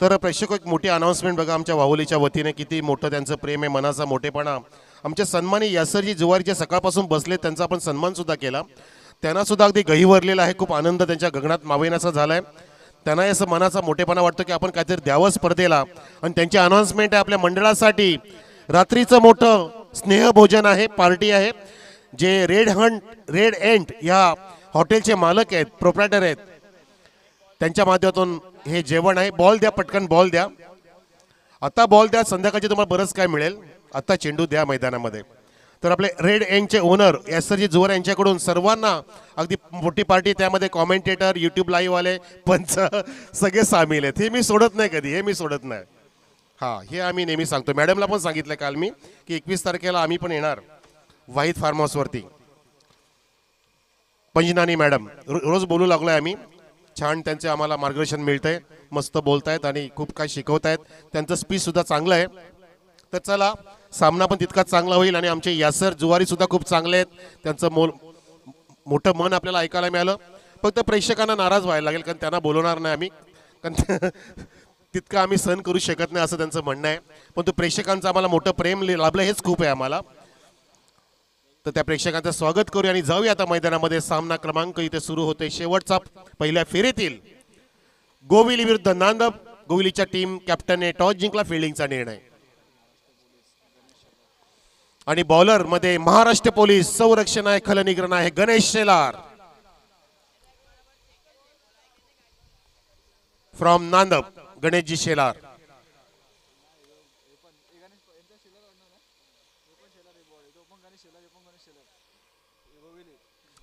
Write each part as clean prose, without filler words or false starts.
तर प्रेक्षक एक मोठी अनाउन्समेंट बघा आमच्या वाहुलीच्या वतीने, किती मोठं त्यांचं प्रेम आहे, मनाचा मोठेपणा. आमचे सन्मानी यासरजी जुवारीचे सकाळपासून बसले, त्यांचा आपण सन्मान सुद्धा केला. त्यांना सुद्धा अगदी गहिवरलेला आहे, खूप आनंद त्यांच्या गगनात मावेनासा झाला आहे. त्यांनाही असं मनाचा मोठेपणा वाटतो की आपण काहीतरी द्यावं स्पर्धेला. आणि त्यांची अनाउन्समेंट आहे आपल्या मंडळासाठी, रात्रीचं मोठं स्नेहभोजन आहे, पार्टी आहे. जे रेड एंट या हॉटेलचे मालक आहेत, प्रोप्रायटर आहेत, त्यांच्या माध्यमातून हे जेवण आहे. बॉल द्या, पटकन बॉल द्या, आता बॉल द्या, संध्याकाळची तुम्हाला बरंच काय मिळेल. आता चेंडू द्या मैदानामध्ये. तर आपले रेड एंडचे ओनर यासरजी जुवार यांच्याकडून सर्वांना अगदी मोठी पार्टी, त्यामध्ये कॉमेंटेटर, यूट्यूब लाईव्हवाले, पंच सगळे सामील आहेत. हे मी सोडत नाही कधी, हे मी सोडत नाही. हां, हे आम्ही नेहमी सांगतो. मॅडमला पण सांगितलं काल मी की 21 तारखेला आम्ही पण येणार वाहिद फार्म हाऊसवरती. पंजनानी मॅडम रोज बोलू लागलोय आम्ही. छान त्यांचे आम्हाला मार्गदर्शन मिळतंय, मस्त बोलतायत आणि खूप काय शिकवतायत. त्यांचं स्पीच सुद्धा चांगलं आहे. तर चला, सामना पण तितकाच चांगला होईल. आणि आमचे यासर जुवारी सुद्धा खूप चांगले आहेत, त्यांचं मोठं मन आपल्याला ऐकायला मिळालं. फक्त प्रेक्षकांना नाराज व्हायला लागेल, कारण त्यांना बोलवणार नाही आम्ही, कारण तितकं आम्ही सहन करू शकत नाही असं त्यांचं म्हणणं आहे. पण तो प्रेक्षकांचं आम्हाला मोठं प्रेम लाभलं, हेच खूप आहे आम्हाला. तर त्या प्रेक्षकांचं स्वागत करूया आणि जाऊया आता मैदानामध्ये. सामना क्रमांक इथे सुरू होते, शेवटचा पहिल्या फेरीतील गोविली विरुद्ध नांदब. गोविलीच्या टीम कॅप्टनने टॉस जिंकला, फिल्डिंगचा निर्णय. आणि बॉलर मध्ये महाराष्ट्र पोलीस संरक्षण आहे, खलनिग्रह आहे गणेश शेलार फ्रॉम नांदब. गणेशजी शेलार.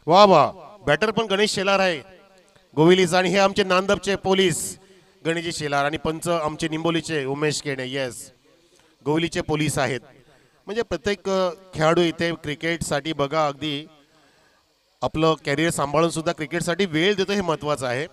वा वा, बॅटर पण गणेश शेलार आहे गोविलीचा. आणि हे आमचे नांदबचे पोलीस गणेशजी शेलार. आणि पंच आमचे निंबोलीचे उमेश केणे. येस, गोविलीचे पोलीस आहेत. म्हणजे प्रत्येक खेळाडू इथे क्रिकेटसाठी बघा अगदी आपलं कॅरियर सांभाळून सुद्धा क्रिकेटसाठी वेळ देतो, हे महत्त्वाचं आहे.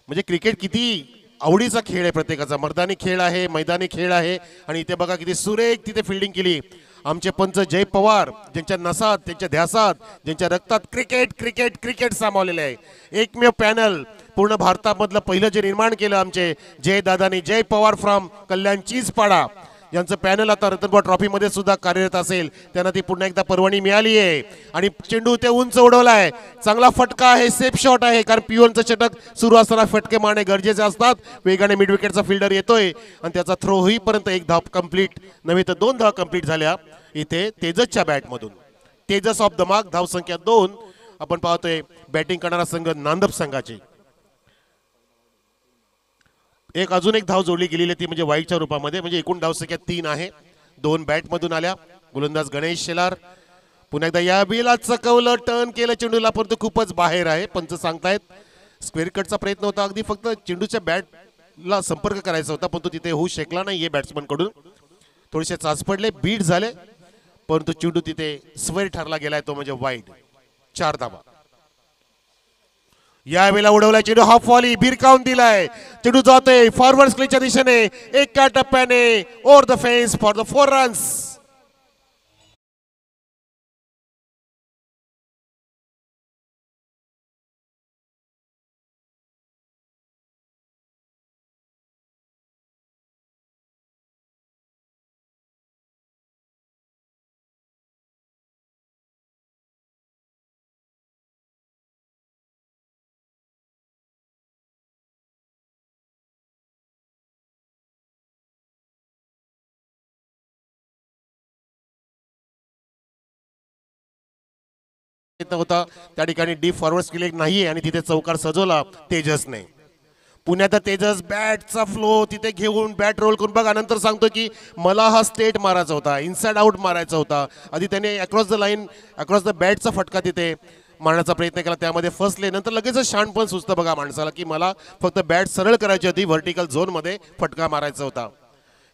म्हणजे क्रिकेट किती आवडीचा खेळ आहे प्रत्येकाचा. मर्दानी खेळ आहे, मैदानी खेळ आहे. आणि इथे बघा किती सुरेख तिथे फिल्डिंग केली आमचे पंच जय पवार, ज्यांच्या नसात, त्यांच्या ध्यासात, ज्यांच्या रक्तात क्रिकेट क्रिकेट क्रिकेट सामावलेलं आहे. एकमेव पॅनल पूर्ण भारतामधलं पहिलं जे निर्माण केलं आमचे जय दादानी, जय पवार फ्रॉम कल्याण चीजपाडा, यांचं पॅनल आता रतनबॉ ट्रॉफीमध्ये सुद्धा कार्यरत असेल. त्यांना ती पुन्हा एकदा परवानगी मिळाली आहे. आणि चेंडू ते उंच उडवलाय, चांगला फटका आहे, सेफ शॉट आहे. कारण पिओनचं षटक सुरू असताना फटके मारणे गरजेचे असतात. वेगाने मिड विकेटचा फिल्डर येतोय आणि त्याचा थ्रो होईपर्यंत एक धाव कंप्लीट नव्हे तर 2 धावा कंप्लीट झाल्या इथे तेजसच्या बॅटमधून. तेजस ऑफ द मार्क, धाव संख्या 2. आपण पाहतोय बॅटिंग करणारा संघ नांदब संघाची. अजून एक धाव जोडली गेलेली, ती म्हणजे वाईटच्या रूपामध्ये. म्हणजे एकूण धाव संख्या 3 आहे. 2 बॅटमधून आल्या. गोलंदाज गणेश शेलार पुन्हा एकदा या बिला चकवलं, टर्न केलं चेंडूला, परंतु खूपच बाहेर आहे. पंच सांगतायत स्क्वेअर कटचा प्रयत्न होता, अगदी फक्त चेंडूच्या बॅटला संपर्क करायचा होता, परंतु तिथे होऊ शकला नाही बॅट्समन कडून. थोडेसे चाच पडले, बीट झाले, परंतु चेंडू तिथे स्क्वेअर ठरला गेलाय, तो म्हणजे वाईड. 4 धावा. यावेळेला उडवलाय चेंडू, हाफ वॉली भिरकावून दिलाय. चेंडू जातोय फॉरवर्ड स्क्रीनच्या दिशेने, एका टप्प्याने over the fence for the 4 runs. होता त्या ठिकाणी डीप फॉरवर्ड स्किल नाहीये आणि तिथे चौकार सजवला तेजसने. पुण्यात तेजस बॅटचा फ्लो तिथे घेऊन बॅट रोल करून बघा, नंतर सांगतो की मला हा स्टेट मारायचा होता, इनसाइड आउट मारायचा होता. आधी त्याने across the line, across the बॅटचा फटका तिथे मारण्याचा प्रयत्न केला, त्यामध्ये फसले. नंतर लगेच शहाणपण सुचतं बघा माणसाला की मला फक्त बॅट सरळ करायची होती, व्हर्टिकल झोनमध्ये फटका मारायचा होता.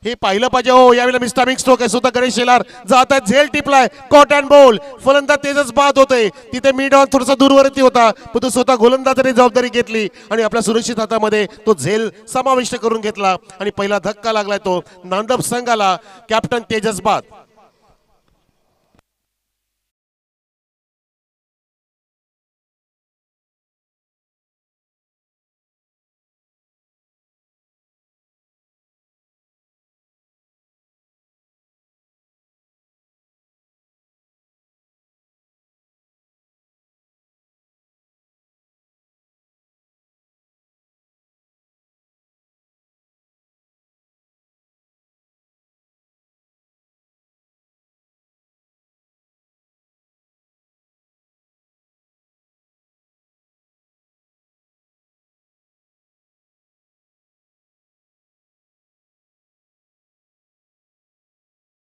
हे पाहिलं पाहिजे हो. यावेळेला मिस्टामिक स्ट्रोक आहे, स्वतः गणेश शेलार जात आहेत, झेल टिपलाय, कॉट अँड बॉल. फलंदाज तेजस बाद होते, तिथे मिड ऑन थोडासा दूरवरती होता, पण तो स्वतः गोलंदाजाने जबाबदारी घेतली आणि आपल्या सुरक्षित हातामध्ये तो झेल समाविष्ट करून घेतला. आणि पहिला धक्का लागलाय तो नांदब संघाला. कॅप्टन तेजस बाद.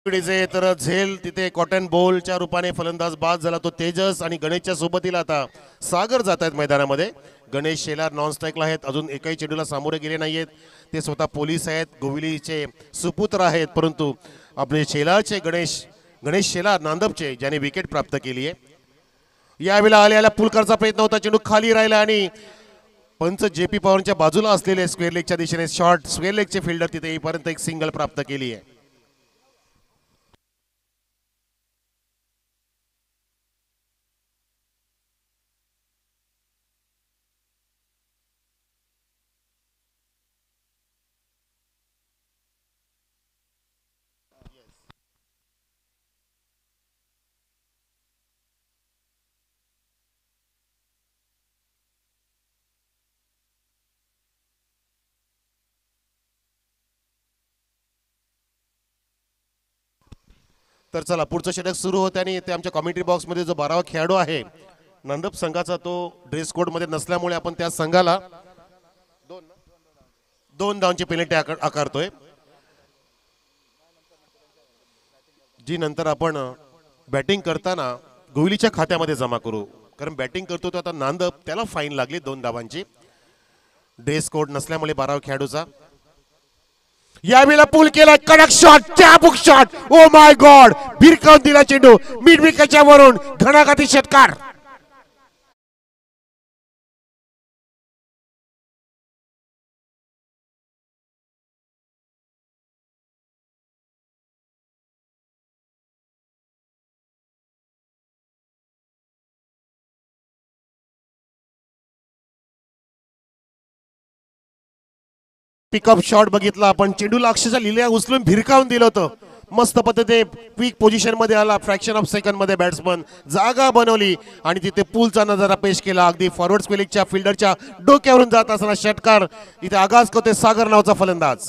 पिढीचे तर झेल तिथे कॉटन बॉलच्या रूपाने फलंदाज बाद झाला तो तेजस आणि गणेशच्या सोबतीला आता सागर जात आहेत मैदानामध्ये. गणेश शेलार नॉन स्ट्राईकला आहेत, अजून एकही चेंडूला सामोरे गेले नाहीयेत. ते स्वतः पोलीस आहेत, गोविलीचे सुपुत्र आहेत, परंतु आपले शेलारचे गणेश शेलार नांदपचे ज्याने विकेट प्राप्त केली आहे. यावेळेला आलेला पुल करचा प्रयत्न होता, चेंडू खाली राहिला आणि पंच जेपी पवारच्या बाजूला असलेले स्क्वेअर लेगच्या दिशेने शॉर्ट स्क्वेअर लेगचे फिल्डर तिथे येईपर्यंत एक सिंगल प्राप्त केली आहे. तर चला पुढचं षटक सुरू होते आणि ते आमच्या कॉमेंट्री बॉक्समध्ये जो 12वा खेळाडू आहे नांदप संघाचा तो ड्रेस कोड मध्ये नसल्यामुळे आपण त्या संघाला दोन धावांची पेनल्टी आकारतोय, जी नंतर आपण बॅटिंग करताना गोविलीच्या खात्यामध्ये जमा करू. कारण बॅटिंग करतो तो आता नांदप, त्याला फाईन लागली 2 धावांची ड्रेस कोड नसल्यामुळे 12वा खेळाडूचा. यावेळेला पूल केला, कडक शॉट, चॅबुक शॉट, ओ माय गॉड, भिरकावून दिला चेंडू मिड विकेटच्या वरून, घणाघाती षटकार. पिकअप शॉट बघितला आपण, चेंडूला अक्षरशः लिहिल्या उचलून भिरकावून दिलं होतं. मस्त पद्धतीने क्विक पोझिशन मध्ये आला, फ्रॅक्शन ऑफ सेकंड मध्ये बॅट्समन जागा बनवली आणि तिथे पूलचा नजारा पेश केला. अगदी फॉरवर्ड स्पेलिंगच्या फिल्डरच्या डोक्यावरून जात असताना षटकार इथे आगाज करतोय सागर नावचा फलंदाज.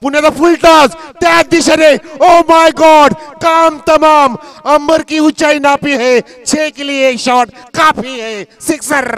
पुण्याचा फुल टॉस त्या दिशेने, ओ माय गॉड, काम तमाम, अंबर की ऊंचाई नापी है, 6 के लिए एक शॉट काफी है, सिक्सर.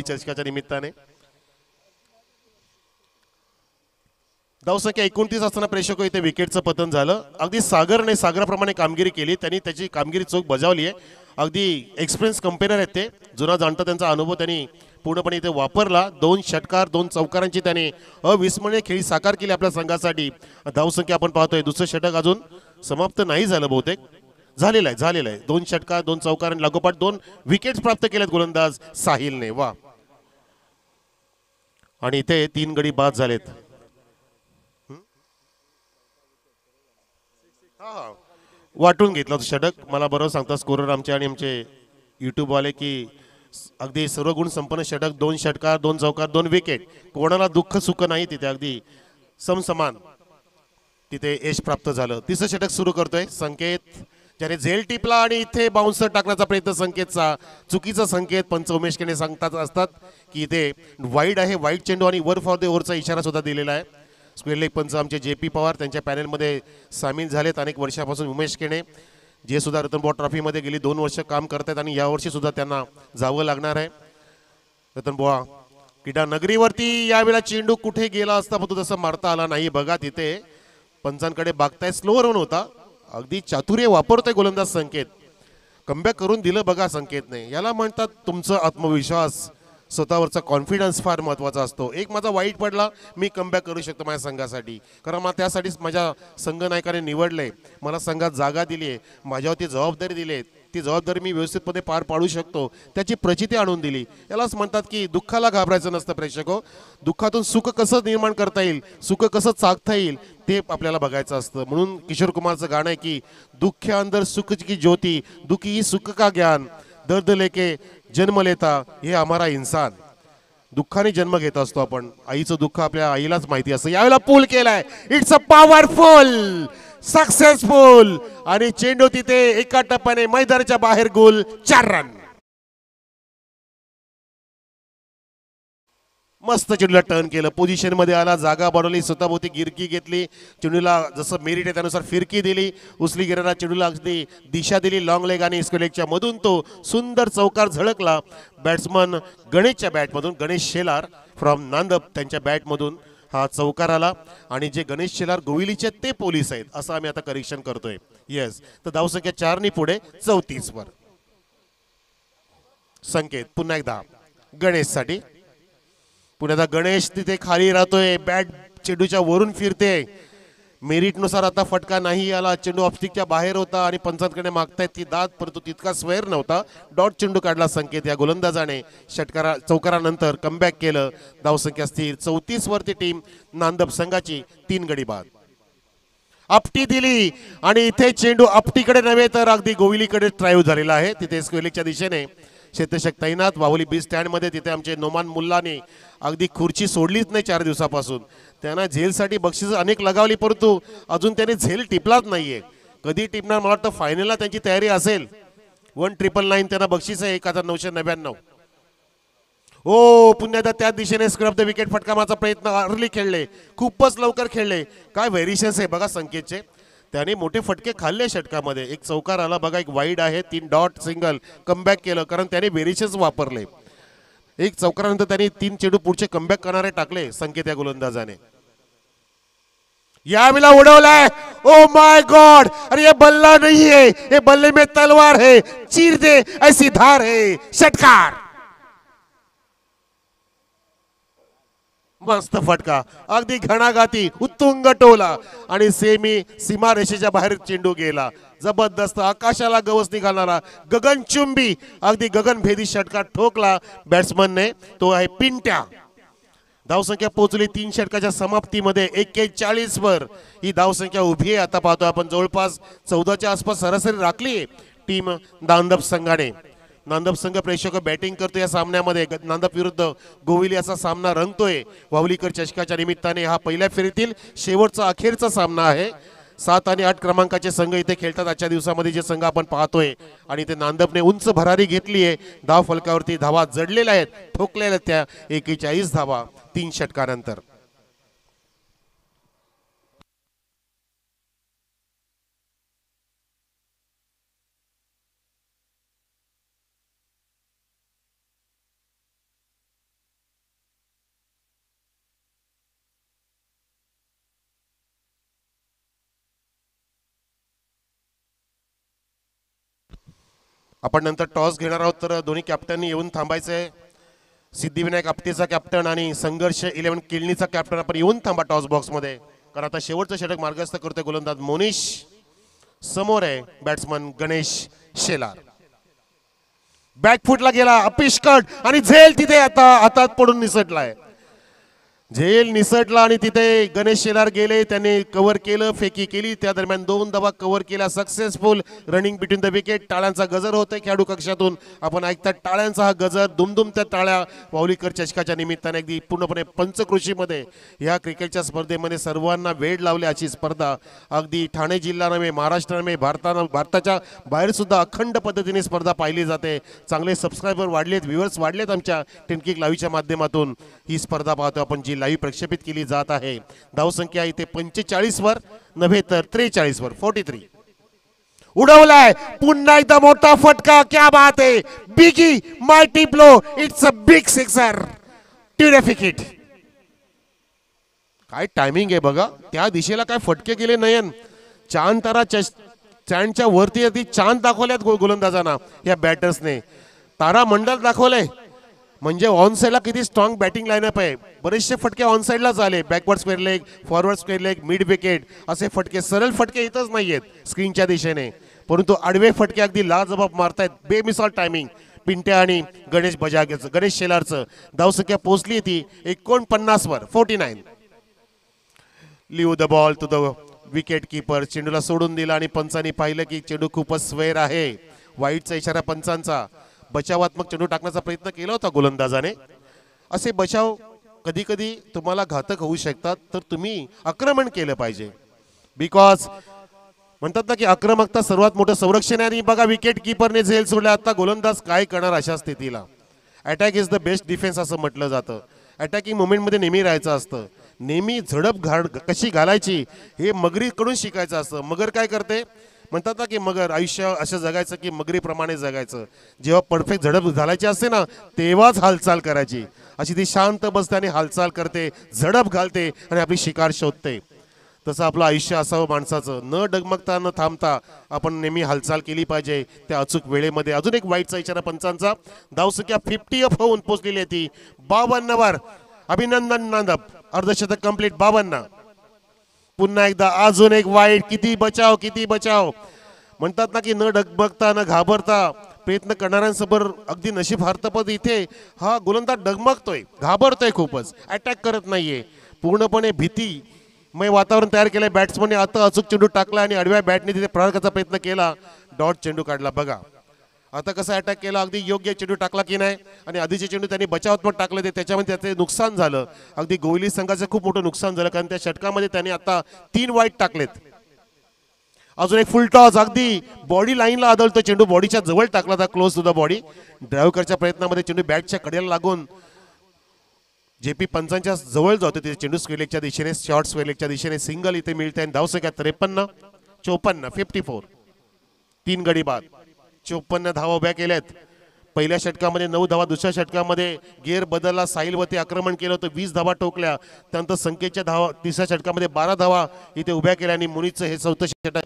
चषकाच्या निमित्ताने धावसंख्या 29 असताना प्रेक्षक इथे विकेटचं पतन झालं. अगदी सागराप्रमाणे कामगिरी केली, त्यांनी त्याची कामगिरी चोख बजावली आहे. अगदी एक्सपिरियन्स कंपेनर आहेत ते, जुना जाणता त्यांचा अनुभव त्यांनी पूर्णपणे इथे वापरला. 2 षटकार 2 चौकारांची त्याने अविस्मरणीय खेळी साकार केली आपल्या संघासाठी. धावसंख्या आपण पाहतोय दुसरं षटक अजून समाप्त नाही झालं, बहुतेक झालेलं आहे. 2 षटकार 2 चौकार लागोपाठ 2 विकेट्स प्राप्त केल्यात गोलंदाज साहिलने. वा, आणि इथे 3 गडी बाद झालेत. वाटून घेतला तो षटक. मला बरोबर सांगता स्कोरर आमचे युट्यूबवाले की अगदी सर्व गुण संपन्न षटक, 2 षटकार 2 चौकार 2 विकेट, कोणाला दुःख सुख नाही तिथे, अगदी समसमान तिथे यश प्राप्त झालं. तिसरं षटक सुरू करतोय संकेत, ज्याने झेल टिपला आणि इथे बाउन्सर टाकण्याचा प्रयत्न संकेतचा, चुकीचा संकेत. पंच उमेश केने सांगतात असतात की इथे वाईड आहे, वाईड चेंडू आणि वर फॉर द ओव्हरचा इशारा सुद्धा दिलेला आहे. स्क्वेअर लेग पंच आमचे JP पवार त्यांच्या पॅनलमध्ये सामील झालेत अनेक वर्षापासून. उमेश केने जे सुद्धा रतनबुवा ट्रॉफीमध्ये गेली 2 वर्ष काम करतात आणि यावर्षी सुद्धा त्यांना जावं लागणार आहे. रतनबुवा क्रीडा नगरीवरती यावेळेला चेंडू कुठे गेला असता पण तो तसं मारता आला नाही. बघा तिथे पंचांकडे बागताय, स्लोअर रन होता, अगदी चातुर्य वापरतोय गोलंदाज संकेत, कमबॅक करून दिलं बघा संकेतने. याला म्हणतात तुमचा आत्मविश्वास, स्वतःवरचा कॉन्फिडन्स फार महत्त्वाचा असतो. एक माझा वाईट पडला, मी कमबॅक करू शकतो माझ्या संघासाठी, कारण मला त्यासाठीच माझ्या संघनायकाने निवडलंय, मला संघात जागा दिली आहे, माझ्यावरती जबाबदारी दिली आहे, ती जबाबदारी मी व्यवस्थितपणे पार पाडू शकतो, त्याची प्रचिती आणून दिली. यालाच म्हणतात की दुःखाला घाबरायचं नसतं प्रेक्षको, दुःखातून सुख कसं निर्माण करता येईल, सुख कसं चाकता येईल ते आपल्याला बघायचं असतं. म्हणून किशोर कुमारचं गाणं आहे की दुःख अंदर सुख की ज्योती, दुखी ही सुख का ज्ञान, दर्द लेके जन्म लेता हे हमारा इंसान. दुःखाने जन्म घेत असतो आपण, आईचं दुःख आपल्या आईलाच माहिती असतं. यावेळेला पूल केलाय, इट्स अ पॉवरफुल सक्सेसफुल, आणि चेंडू तिथे एका टप्प्याने मैदानाच्या बाहेर गोल, 4 रन. मस्त चेंडूला टर्न केलं, पोझिशन मध्ये आला, जागा बनवली, स्वतःभोवती गिरकी घेतली, चेंडूला जसं मेरिट आहे त्यानुसार फिरकी दिली, उचली घेणारा चेंडूला अगदी दिशा दिली लॉंग लेग आणि स्क्वेअर लेगच्या मधून तो सुंदर चौकार झळकला. बॅट्समन गणेशच्या बॅटमधून, गणेश शेलार फ्रॉम नांदप त्यांच्या बॅटमधून हा चौकार आला. आणि जे गणेश शेलार गोविलीचे ते पोलीस आहेत असं आम्ही आता करेक्शन करतोय. येस, तर धावसंख्या 4 ने पुढे 34 वर. संकेत पुन्हा एकदा गणेशसाठी, पुण्याचा गणेश तिथे खाली राहतोय, बॅट चेंडूच्या वरून फिरते, मेरिटनुसार आता फटका नाही आला, चेंडू ऑफस्टिकच्या बाहेर होता आणि पंचांकडे मागतायत ती दाद, परंतु तितका स्वेअर नव्हता. डॉट चेंडू काढला संकेत या गोलंदाजाने. चौकारानंतर कमबॅक केलं, धावसंख्या स्थिर 34 वरती टीम नांदप संघाची. 3 गडी बाद. आपटी दिली आणि इथे चेंडू आपटीकडे नव्हे तर अगदी गोविलीकडे ड्राईव्ह झालेला आहे. तिथे स्क्वेअर लेगच्या दिशेने क्षेत्ररक्षक तैनात, वाहुली बी स्टँड मध्ये. तिथे आमचे नोमान मुल्लाने अगदी खुर्ची सोडलीच नाही 4 दिवसापासून. त्यांना झेलसाठी बक्षीस अनेक लगावली, परंतु अजून त्याने झेल टिपलाच नाहीये. कधी टिपणार, मला वाटतं फायनलला त्यांची तयारी असेल. 1999 त्यांना बक्षीस आहे 1999. हो, पुन्हा एकदा त्या दिशेने स्क्रब द विकेट फटका मारण्याचा प्रयत्न, अर्ली खेळले, खूपच लवकर खेळले. काय व्हेरिएशन्स आहे बघा संकेतचे, त्याने मोठे फटके खाल्ले षटकामध्ये. एक चौकार आला बघा, एक वाईड आहे, 3 डॉट, सिंगल, कमबॅक केलं कारण त्याने व्हेरिएशन्स वापरले. एक चौकारानंतर त्यांनी 3 चेंडू पुढचे कमबॅक करणारे टाकले संकेत या गोलंदाजाने. यावेळेला उडवलाय, ओ माय गॉड, अरे ये बल्ला नहीं है, ये बल्ले में तलवार है, चीर दे ऐसी धार है, षटकार. मस्त फटका, अगदी घणाघाती, उत्तुंग टोला आणि सीमा रेषेच्या बाहेर चेंडू गेला. जबरदस्त, आकाशाला गवस निघालणारा, गगनचुंबी, अगदी गगनभेदी षटकार ठोकला बॅट्समनने, तो आहे पिंट्या. धावसंख्या पोहोचली 3 षटकाच्या समाप्तीमध्ये 41 वर ही धावसंख्या उभी आहे. आता पाहतो आपण जवळपास 14च्या आसपास सरासरी राखली टीम नांदप संघाने. नांदप संघ प्रेक्षक बॅटिंग करतो या सामन्यामध्ये. नांदप विरुद्ध गोविली असा सामना रंगतोय वाहुलीकर चषकाच्या निमित्ताने. हा पहिल्या फेरीतील शेवटचा अखेरचा सामना आहे. 7 आणि 8 क्रमांकाचे संघ इथे खेळतात आजच्या दिवसामध्ये, जे संघ आपण पाहतोय. आणि ते नांदपने उंच भरारी घेतली आहे, धाव फलकावरती धावा जडलेल्या आहेत, ठोकलेल्या त्या 41 धावा 3 षटकानंतर. आपण नंतर टॉस घेणार आहोत, तर दोन्ही कॅप्टननी येऊन थांबायचंय. सिद्धिविनायक आपटेचा कॅप्टन आणि संघर्ष 11 किळणीचा कॅप्टन आपण येऊन थांबा टॉस बॉक्समध्ये, कारण आता शेवटचं षटक मार्गस्थ करतोय गोलंदाज मोनिश. समोर आहे बॅट्समन गणेश शेलार. बॅकफुटला गेला अपिष्कट आणि झेल तिथे आता हातात पडून निसटलाय. झेल निसटला आणि तिथे गणेश शेलार गेले, त्यांनी कव्हर केलं, फेकी केली, त्या दरम्यान 2 धावा कव्हर केल्या. Successful running between the wicket. टाळ्यांचा गजर होतोय खेळाडू कक्षातून. आपण ऐकतात टाळ्यांचा हा गजर, दुमदुम त्या टाळ्या. वावलीकर चषकाच्या निमित्ताने अगदी पूर्णपणे पंचकृषीमध्ये या क्रिकेटच्या स्पर्धेमध्ये सर्वांना वेळ लावले अशी स्पर्धा अगदी ठाणे जिल्हा नव्हे, महाराष्ट्र नव्हे, भारताच्या बाहेर सुद्धा अखंड पद्धतीने स्पर्धा पाहिली जाते. चांगले सबस्क्रायबर वाढलेत, व्ह्युअर्स वाढलेत आमच्या टेनकिक लाईव्हच्या माध्यमातून ही स्पर्धा पाहतो आपण, जी लाईव्ह प्रक्षेपित केली जात आहे. धावसंख्या इथे 45 वर नव्हे तर 43 वर. 43 उडवलाय. पुन्हा एकदा मोठा फटका. क्या बात है, biggie mighty blow. It's a big sixer. Terrific hit. काय टायमिंग आहे बघा, त्या दिशेला काय फटके गेले. नयन चांद तारा चांदच्या वरती अगदी चांद दाखवल्यात गोलंदाजांना या बॅटर्सने. तारा मंडल दाखवलंय. म्हणजे ऑन साईडला किती स्ट्रॉंग बॅटिंग लाईनअप आहे. बरेचसे फटके ऑन साईडलाच आले. Backward square leg, forward square leg, mid wicket असे फटके. सरळ फटके येतच नाहीयेत स्क्रीनच्या दिशेने, परंतु आडवे फटके अगदी लाजबाब मारतायत. बेमिसाल टायमिंग पिंट्या आणि गणेश शेलारचं. धावसंख्या पोहोचली ती 49 वर. 49. Leave the ball to the wicket keeper. चेंडूला सोडून दिला आणि पंचांनी पाहिलं की चेंडू खूपच स्वेर आहे. वाईटचा इशारा पंचांचा. बचावात्मक चेंडू टाकण्याचा प्रयत्न केला होता गोलंदाजाने. असे बचाव कधी कधी तुम्हाला घातक होऊ शकतात, तर तुम्ही आक्रमण केलं पाहिजे. बिकॉज म्हणतात ना की आक्रमकता सर्वात मोठं संरक्षण आहे. आणि बघा विकेट कीपरने झेल सोडला. आता गोलंदाज काय करणार अशा स्थितीला. Attack is the best defence असं म्हटलं जातं. अटॅकिंग मुवमेंटमध्ये नेहमी राहायचं असतं. नेहमी झडप कशी घालायची हे मगरीकडून शिकायचं असतं. मगर काय करते म्हणतात ना की मगर आयुष्य असं जगायचं की मगरीप्रमाणे जगायचं. जेव्हा परफेक्ट झडप घालायची असते ना तेव्हाच हालचाल करायची. अशी ती शांत बसते आणि हालचाल करते, झडप घालते आणि आपली शिकार शोधते. तसं आपलं आयुष्य असावं माणसाचं. न डगमगता न थांबता आपण नेहमी हालचाल केली पाहिजे त्या अचूक वेळेमध्ये. अजून एक वाईटचा इशारा पंचांचा. धावसंख्या 50 अप होऊन पोहोचलेली आहे ती 52 वर. अभिनंदन नांदप. अर्धशतक कंप्लीट 52. पुन्हा एकदा अजून एक वाईट. किती बचाव, किती बचाव. म्हणतात ना की न डगमगता न घाबरता प्रयत्न करणाऱ्यांसमोर अगदी नशीब हारतं. पण इथे हा गोलंदाज डगमगतोय, घाबरतोय खूपच. अटॅक करत नाहीये. पूर्णपणे भीतीमय वातावरण तयार केलंय बॅट्समनने. आता अचूक चेंडू टाकला आणि आडव्या बॅटने तिथे प्रहार करायचा प्रयत्न केला. डॉट चेंडू काढला. बघा आता कसा अटॅक केला. अगदी योग्य चेंडू टाकला की नाही. आणि आधीचे चेंडू त्यांनी बचावात्मक टाकले, त्याच्यामध्ये त्याचे नुकसान झालं. अगदी गोवली संघाचं खूप मोठं नुकसान झालं, कारण त्या षटकामध्ये त्यांनी आता 3 वाईट टाकलेत. अजून एक फुल टॉस. अगदी बॉडी लाईनला आदळतो चेंडू. बॉडीच्या जवळ टाकला होता, close to the body. Drive करच्या प्रयत्नामध्ये चेंडू बॅटच्या कडेला लागून जेपी पंचांच्या जवळ जातो. तिथे चेंडू स्क्वेअर लेगच्या दिशेने, शॉर्ट स्क्वेअर लेगच्या दिशेने सिंगल इथे मिळते. आणि धावसंख्या 53, 54, 54. 3 गडी बाद. 54 धावा उभ्या केल्यात. पहिल्या षटकामध्ये 9 धावा, दुसऱ्या षटकामध्ये गेअर बदलला, साहिलवरती आक्रमण केलं होतं, 20 धावा टोकल्या. त्यानंतर संकेतच्या धावा तिसऱ्या षटकामध्ये 12 धावा इथे उभ्या केल्या. आणि मुनीचं हे 4थं षटक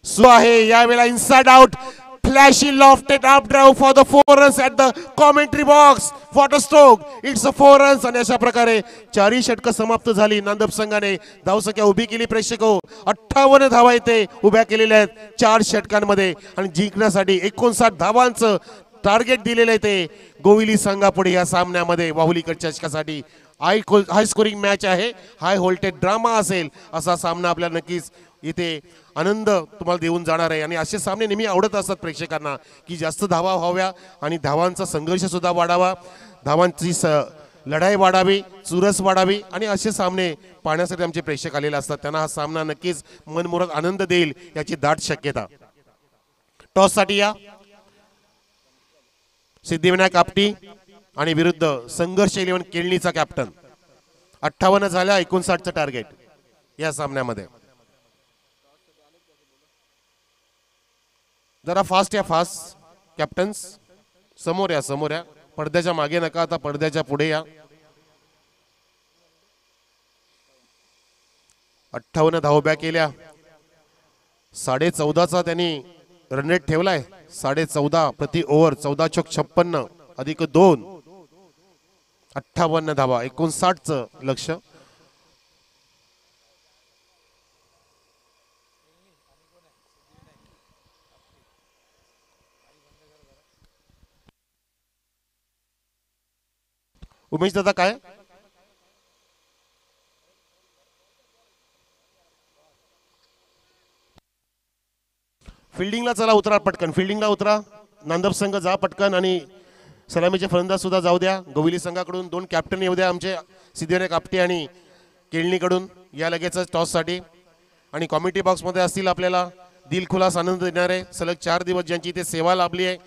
सुरू आहे. यावेळेला inside out. Flashy lofted up drive for the 4 runs at the commentary box. What a stroke. It's a 4 runs. आणि अशा प्रकारे 4ही षटकं समाप्त झाली. नांदप संघाने धावसंख्या उभी केली. प्रेक्षक 58 धावा इथे उभ्या केलेल्या आहेत 4 षटकांमध्ये. आणि जिंकण्यासाठी 59 धावांचं टार्गेट दिलेलं आहे ते गोविली संघापुढे या सामन्यामध्ये. वाहुलीकर चषकासाठी हाय स्कोरिंग मॅच आहे. हाय व्होल्टेज ड्रामा असेल असा सामना आपल्याला नक्कीच इथे आनंद तुम्हाला देऊन जाणार आहे. आणि असे सामने नेहमी आवडत असतात प्रेक्षकांना, की जास्त धावा व्हाव्या आणि धावांचा संघर्ष सुद्धा वाढावा, धावांची लढाई वाढावी, चुरस वाढावी. आणि असे सामने पाहण्यासाठी आमचे प्रेक्षक आलेले असतात. त्यांना हा सामना नक्कीच मनमुराद आनंद देईल याची दाट शक्यता. टॉस साठी या सिद्धिविनायक आपटी आणि विरुद्ध संघर्ष 11 केळणीचा कॅप्टन. 58 झाल्या, 59चं टार्गेट या सामन्यामध्ये. जरा फास्ट या, फास्ट कॅप्टन्स. समोर या, समोर या. पडद्याच्या मागे नका, आता पडद्याच्या पुढे या. 58 धावा उभ्या केल्या. 14.5चा त्यांनी रन रेट ठेवलाय. 14.5 प्रति ओव्हर, 14 चौक 56 अधिक 2 58 धावा, 59चं लक्ष. उमेश दादा काय फिल्डिंगला चला, उतरा पटकन, फिल्डिंगला उतरा. नांदप संघ जा पटकन आणि सलामीचे फलंदाज सुद्धा जाऊ द्या. गोविली संघाकडून 2 कॅप्टन येऊ द्या, आमचे सिद्धिविनायक आपटे आणि केळणीकडून या लगेचच टॉससाठी. आणि कॉमेंट्री बॉक्समध्ये असतील आपल्याला दिलखुलास आनंद देणारे सलग 4 दिवस ज्यांची इथे सेवा लाभली आहे.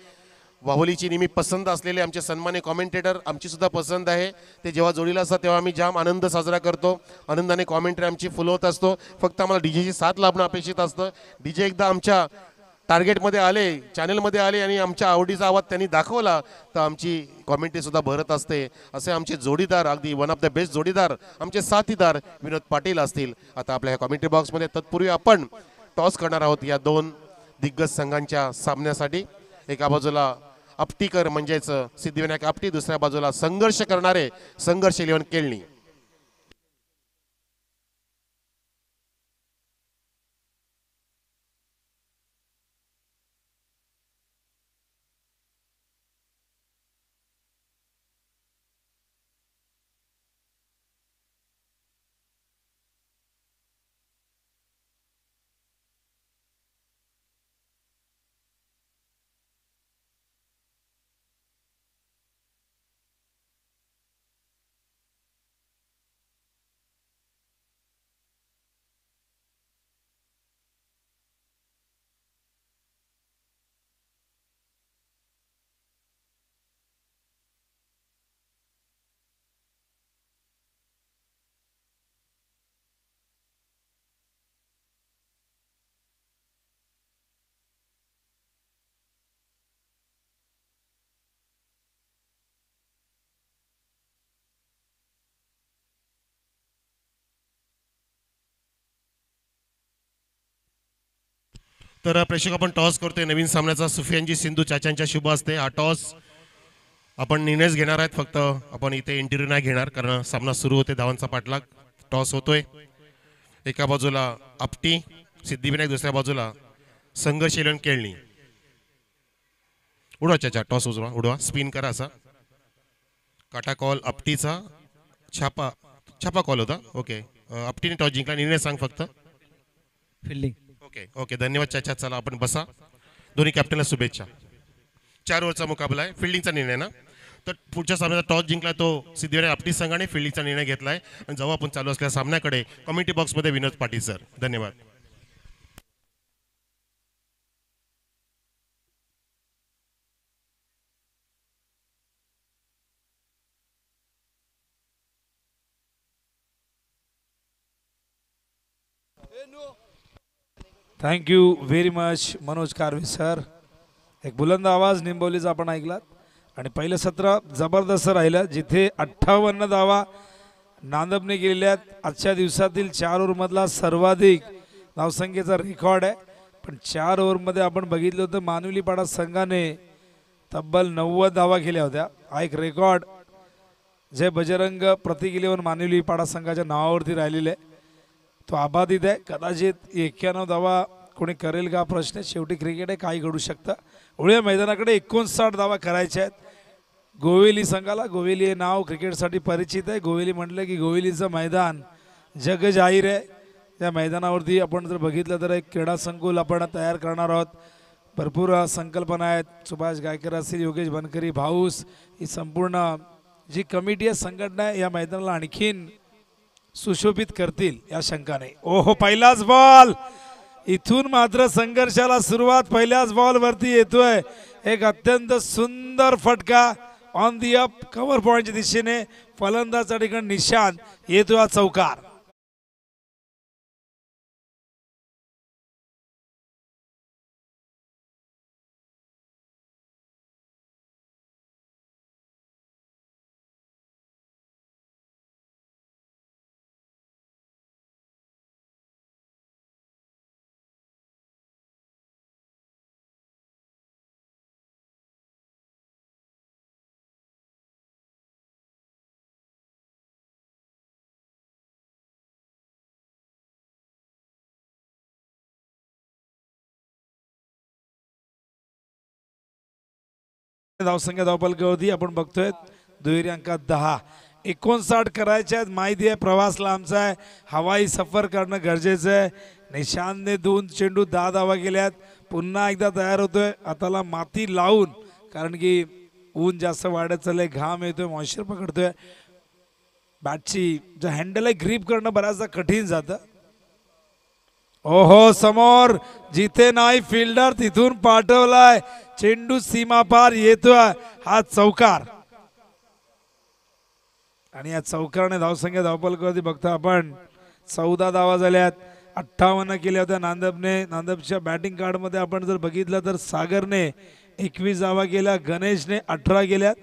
वाहुलीची नेहमी पसंत असलेले आमचे सन्मान्य कॉमेंटेटर, आमची सुद्धा पसंत आहे. ते जेव्हा जोडीला असतात तेव्हा आम्ही जाम आनंद साजरा करतो. आनंदाने कॉमेंट्री आमची फुल होत असतो. फक्त आम्हाला डीजेची साथ लाभणं अपेक्षित असतं. डीजे एकदा आमच्या टार्गेटमध्ये आले, चॅनलमध्ये आले आणि आमच्या आवडीचा आवाज त्यांनी दाखवला तर आमची कॉमेंट्री सुद्धा भरत असते. असे आमचे जोडीदार, अगदी वन ऑफ द बेस्ट जोडीदार आमचे साथीदार विनोद पाटील असतील. आता आपल्या ह्या कॉमेंट्री बॉक्समध्ये तत्पूर्वी आपण टॉस करणार आहोत या 2 दिग्गज संघांच्या सामन्यासाठी. एका बाजूला आपटीकर म्हणजेच सिद्धिविनायक आपटी, दुसऱ्या बाजूला संघर्ष करणारे संघर्ष 11 केळणी. तर प्रेक्षक आपण टॉस करतोय नवीन सामन्याचा. सुफियानजी सिंधू चाचांच्या शुभ असते हा टॉस आपण निर्णयच घेणार आहेत. फक्त आपण इथे इंटरव्ह्यू नाही घेणार कारण सामना सुरू होते, धावांचा पाठलाग. टॉस होतोय. एका बाजूला आपटी सिद्धिविनायक, दुसऱ्या बाजूला संघर्ष 11 केळणी. उडवा चाचा, टॉस उजवा, उडवा, स्पिन करा असा. काटा कॉल आपटीचा. छापा कॉल होता. ओके, आपटीने टॉस जिंकला. निर्णय सांग फक्त. फिल्डिंग. ओके ओके, धन्यवाद चाचा. चला आपण बसा. दोन्ही कॅप्टनला शुभेच्छा. 4 ओव्हरचा मुकाबला आहे. फिल्डिंगचा निर्णय ना, तर पुढच्या सामन्याचा टॉस जिंकला तो सिद्धिविनायक आपटी संघाने फिल्डिंगचा निर्णय घेतलाय. आणि जेव्हा आपण चालू असलेल्या सामन्याकडे कमेंट्री बॉक्समध्ये विनोद पाटील सर. धन्यवाद. Thank you very much Manoj Karve sir. एक बुलंद आवाज निंबवलीचा आपण ऐकलात. आणि पहिलं सत्र जबरदस्त राहिलं, जिथे 58 धावा नांदपने केलेल्या आहेत. आजच्या दिवसातील 4 ओव्हरमधला सर्वाधिक धावसंख्येचा रेकॉर्ड आहे. पण 4 ओव्हरमध्ये आपण बघितलं होतं मानुलीपाडा संघाने तब्बल 90 धावा केल्या होत्या. हा एक रेकॉर्ड जे बजरंग प्रतीक 11 मानुलीपाडा संघाच्या नावावरती राहिलेले आहे, तो अबाधित आहे. कदाचित 91 धावा कोणी करेल का प्रश्न. शेवटी क्रिकेट आहे, काही घडू शकतं. उड्या मैदानाकडे 59 धावा करायच्या आहेत गोवेली संघाला. गोवेली हे नाव क्रिकेटसाठी परिचित आहे. गोवेली म्हटलं की गोवेलीचं मैदान जग जाहीर आहे. त्या मैदानावरती आपण जर बघितलं तर एक क्रीडा संकुल आपण तयार करणार आहोत. भरपूर संकल्पना आहेत. सुभाष गायकर असतील, योगेश बनकरी, भाऊस, ही संपूर्ण जी कमिटी आहे, संघटना आहे, या मैदानाला आणखीन सुशोभित करतील या शंकाने. ओहो, पहिलाच बॉल. इथून मात्र संघर्षाला सुरुवात पहिल्याच बॉल वरती येतोय. एक अत्यंत सुंदर फटका ऑन दी अप कव्हर पॉइंटच्या दिशेने. फलंदाजाच्या ठिकाणी निशांत येतो हा चौकार. धावसंख्या धावपलकावरती आपण बघतोय दुहेरी अंकात 10. 59 करायचे आहेत. माहिती आहे प्रवास लांबचा आहे, हवाई सफर करणं गरजेचं आहे. निशांतने 2 चेंडू 10 धावा केल्यात. पुन्हा एकदा तयार होतोय हाताला माती लावून, कारण की ऊन जास्त वाढत चाललंय, घाम येतोय, मॉइश्चर पकडतोय. बॅटची जो हँडल आहे ग्रीप करणं बऱ्याचदा कठीण जातं. ओहो, समोर जिथे नाही फिल्डर तिथून पाठवलाय चेंडू, सीमा पार येतोय. हा चौकार, आणि या चौकाराने धावसंख्या धावपलकावरती बघता आपण 14 धावा झाल्यात. 58 केल्या होत्या नांदबने. नांदबच्या बॅटिंग कार्ड मध्ये आपण जर बघितलं तर सागरने 21 धावा केल्या, गणेशने 18 केल्यात.